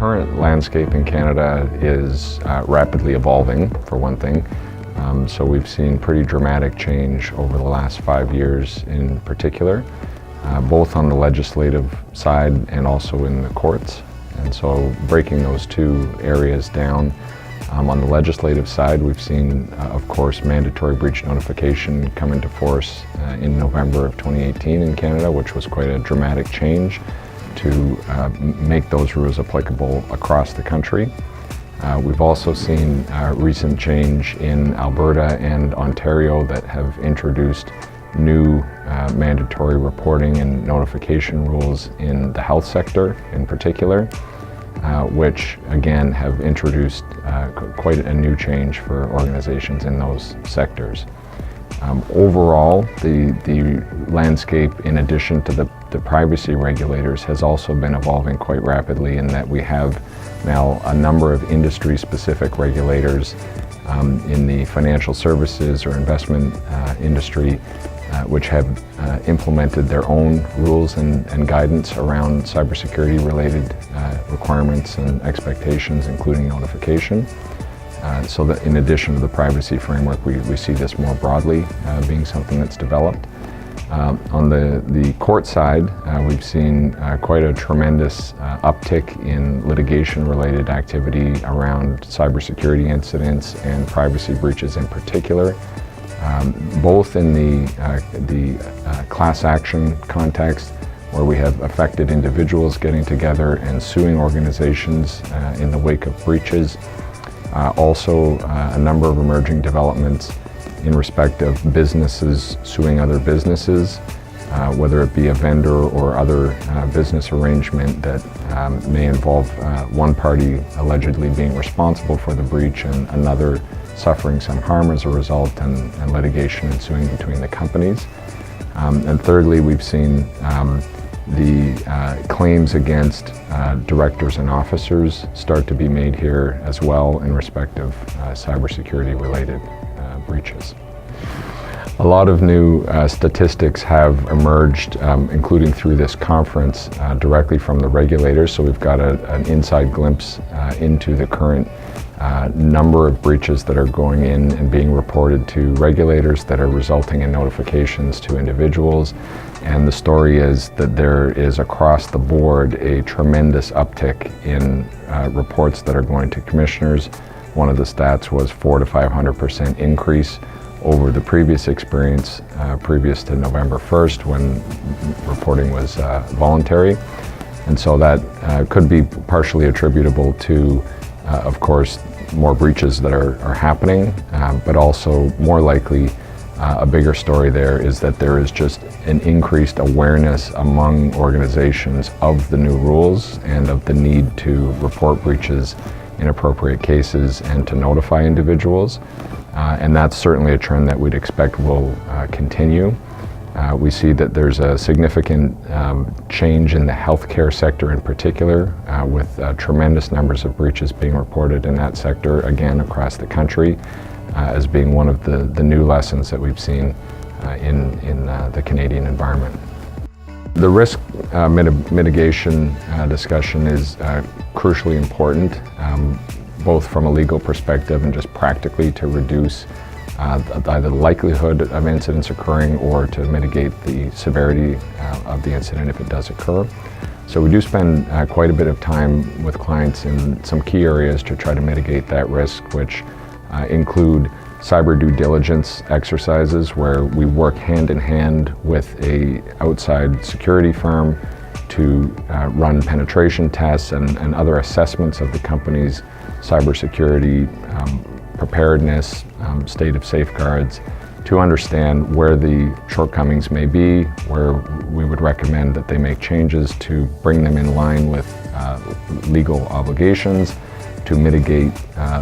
current landscape in Canada is rapidly evolving, for one thing. So we've seen pretty dramatic change over the last 5 years in particular, both on the legislative side and also in the courts. And so breaking those two areas down, on the legislative side, we've seen, of course, mandatory breach notification come into force in November of 2018 in Canada, which was quite a dramatic change to make those rules applicable across the country. We've also seen recent change in Alberta and Ontario that have introduced new mandatory reporting and notification rules in the health sector in particular, which again have introduced quite a new change for organizations in those sectors. Overall, the landscape, in addition to the privacy regulators, has also been evolving quite rapidly in that we have now a number of industry-specific regulators in the financial services or investment industry, which have implemented their own rules and guidance around cybersecurity-related requirements and expectations, including notification. So that in addition to the privacy framework, we see this more broadly being something that's developed. On the court side, we've seen quite a tremendous uptick in litigation-related activity around cybersecurity incidents and privacy breaches in particular, both in the class action context, where we have affected individuals getting together and suing organizations in the wake of breaches. Also, a number of emerging developments in respect of businesses suing other businesses, whether it be a vendor or other business arrangement that may involve one party allegedly being responsible for the breach and another suffering some harm as a result, and litigation ensuing between the companies. And thirdly, we've seen the claims against directors and officers start to be made here as well in respect of cybersecurity related breaches. A lot of new statistics have emerged, including through this conference, directly from the regulators. So we've got an inside glimpse into the current number of breaches that are going in and being reported to regulators that are resulting in notifications to individuals. And the story is that there is across the board a tremendous uptick in reports that are going to commissioners. One of the stats was 400% to 500% increase over the previous experience, previous to November 1st, when reporting was voluntary. And so that could be partially attributable to, of course, more breaches that are happening, but also more likely a bigger story there is that there is just an increased awareness among organizations of the new rules and of the need to report breaches in appropriate cases and to notify individuals. And that's certainly a trend that we'd expect will continue. We see that there's a significant change in the healthcare sector in particular, with tremendous numbers of breaches being reported in that sector, again across the country, as being one of the new lessons that we've seen in the Canadian environment. The risk mitigation discussion is crucially important, both from a legal perspective and just practically to reduce either the likelihood of incidents occurring or to mitigate the severity of the incident if it does occur. So we do spend quite a bit of time with clients in some key areas to try to mitigate that risk, which include cyber due diligence exercises where we work hand in hand with an outside security firm to run penetration tests and other assessments of the company's cybersecurity preparedness, state of safeguards, to understand where the shortcomings may be, where we would recommend that they make changes to bring them in line with legal obligations, to mitigate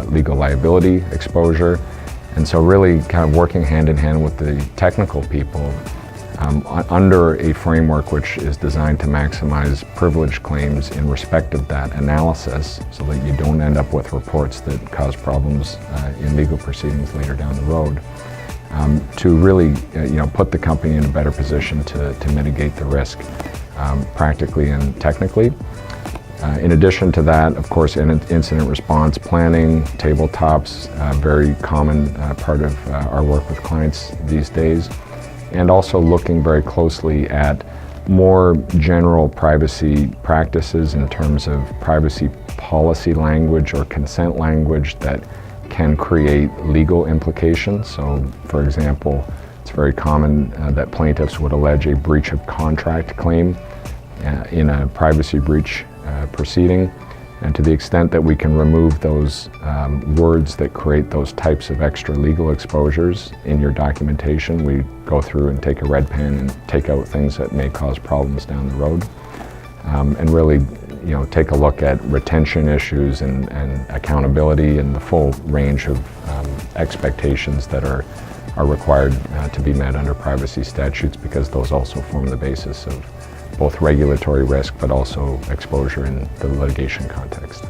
legal liability exposure. And so really kind of working hand in hand with the technical people under a framework which is designed to maximize privilege claims in respect of that analysis, so that you don't end up with reports that cause problems in legal proceedings later down the road, to really put the company in a better position to mitigate the risk practically and technically. In addition to that, of course, in incident response planning, tabletops, very common part of our work with clients these days, and also looking very closely at more general privacy practices in terms of privacy policy language or consent language that can create legal implications. So, for example, it's very common that plaintiffs would allege a breach of contract claim in a privacy breach proceeding. And to the extent that we can remove those words that create those types of extra legal exposures in your documentation, we go through and take a red pen and take out things that may cause problems down the road. And really, take a look at retention issues and accountability and the full range of expectations that are required to be met under privacy statutes, because those also form the basis of both regulatory risk but also exposure in the litigation context.